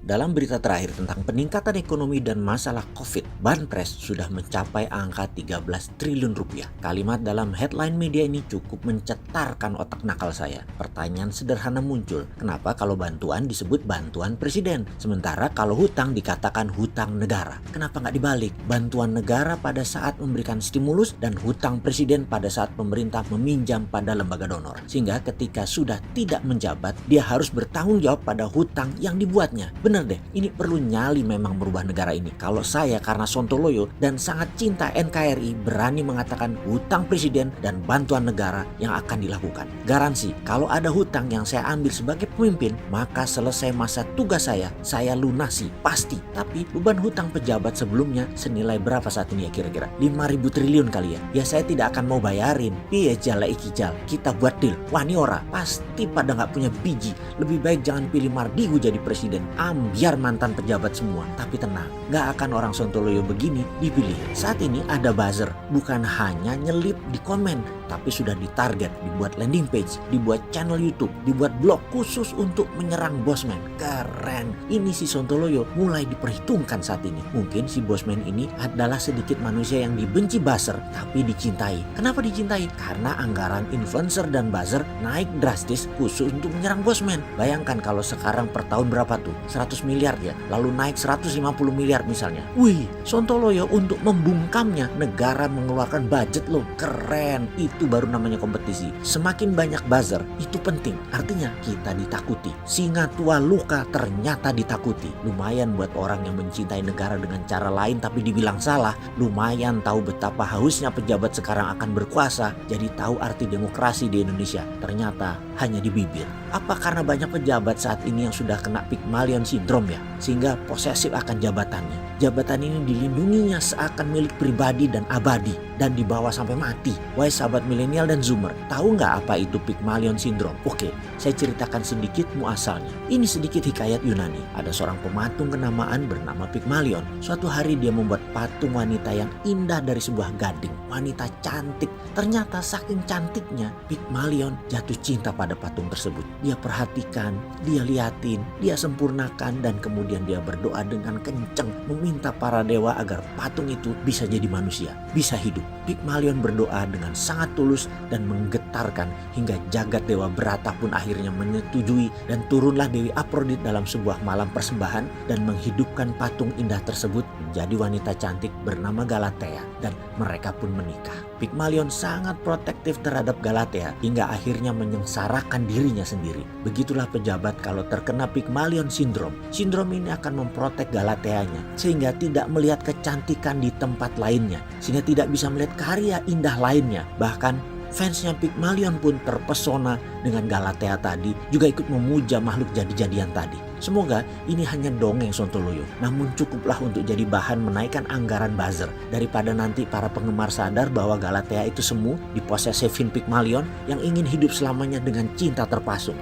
Dalam berita terakhir tentang peningkatan ekonomi dan masalah COVID, Banpres sudah mencapai angka 13 triliun rupiah. Kalimat dalam headline media ini cukup mencetarkan otak nakal saya. Pertanyaan sederhana muncul, kenapa kalau bantuan disebut bantuan presiden? Sementara kalau hutang dikatakan hutang negara. Kenapa nggak dibalik? Bantuan negara pada saat memberikan stimulus dan hutang presiden pada saat pemerintah meminjam pada lembaga donor. Sehingga ketika sudah tidak menjabat, dia harus bertanggung jawab pada hutang yang dibuatnya. Bener deh, ini perlu nyali memang merubah negara ini. Kalau saya karena sontoloyo dan sangat cinta NKRI berani mengatakan hutang presiden dan bantuan negara yang akan dilakukan. Garansi, kalau ada hutang yang saya ambil sebagai pemimpin, maka selesai masa tugas saya lunasi, pasti. Tapi beban hutang pejabat sebelumnya senilai berapa saat ini ya kira-kira? 5.000 triliun kali ya? Ya saya tidak akan mau bayarin. Piye jala ikijal, kita buat deal. Wah ini ora, pasti pada nggak punya biji. Lebih baik jangan pilih Mardigu jadi presiden. Biar mantan pejabat semua. Tapi tenang, gak akan orang sontoloyo begini dipilih. Saat ini ada buzzer, bukan hanya nyelip di komen, tapi sudah ditarget, dibuat landing page, dibuat channel YouTube, dibuat blog khusus untuk menyerang Bosman. Keren. Ini si sontoloyo mulai diperhitungkan saat ini. Mungkin si Bosman ini adalah sedikit manusia yang dibenci buzzer, tapi dicintai. Kenapa dicintai? Karena anggaran influencer dan buzzer naik drastis khusus untuk menyerang Bosman. Bayangkan kalau sekarang per tahun berapa tuh? 100 miliar ya, lalu naik 150 miliar misalnya. Wih, sontoloyo untuk membungkamnya negara mengeluarkan budget loh. Keren, itu baru namanya kompetisi. Semakin banyak buzzer, itu penting. Artinya kita ditakuti. Singa tua luka ternyata ditakuti. Lumayan buat orang yang mencintai negara dengan cara lain tapi dibilang salah. Lumayan tahu betapa hausnya pejabat sekarang akan berkuasa. Jadi tahu arti demokrasi di Indonesia. Ternyata hanya di bibir. Apa karena banyak pejabat saat ini yang sudah kena Pygmalion syndrome ya? Sehingga posesif akan jabatannya. Jabatan ini dilindunginya seakan milik pribadi dan abadi dan dibawa sampai mati. Wahai sahabat milenial dan zoomer, tahu nggak apa itu Pygmalion syndrome? Oke, saya ceritakan sedikit muasalnya. Ini sedikit hikayat Yunani. Ada seorang pematung kenamaan bernama Pygmalion. Suatu hari dia membuat patung wanita yang indah dari sebuah gading. Wanita cantik. Ternyata saking cantiknya, Pygmalion jatuh cinta pada patung tersebut. Dia perhatikan, dia liatin, dia sempurnakan, dan kemudian dia berdoa dengan kencang meminta para dewa agar patung itu bisa jadi manusia, bisa hidup. Pygmalion berdoa dengan sangat tulus dan menggetarkan hingga jagat dewa Brata pun akhirnya menyetujui, dan turunlah Dewi Afrodit dalam sebuah malam persembahan dan menghidupkan patung indah tersebut menjadi wanita cantik bernama Galatea, dan mereka pun menikah. Pygmalion sangat protektif terhadap Galatea hingga akhirnya menyengsarakan dirinya sendiri. Begitulah pejabat kalau terkena Pygmalion syndrome. Sindrom ini akan memprotek Galateanya sehingga tidak melihat kecantikan di tempat lainnya, sehingga tidak bisa melihat karya indah lainnya. Bahkan fansnya Pygmalion pun terpesona dengan Galatea tadi, juga ikut memuja makhluk jadi-jadian tadi. Semoga ini hanya dongeng sontoloyo, namun cukuplah untuk jadi bahan menaikkan anggaran buzzer daripada nanti para penggemar sadar bahwa Galatea itu semu diposesifin Pygmalion yang ingin hidup selamanya dengan cinta terpasung.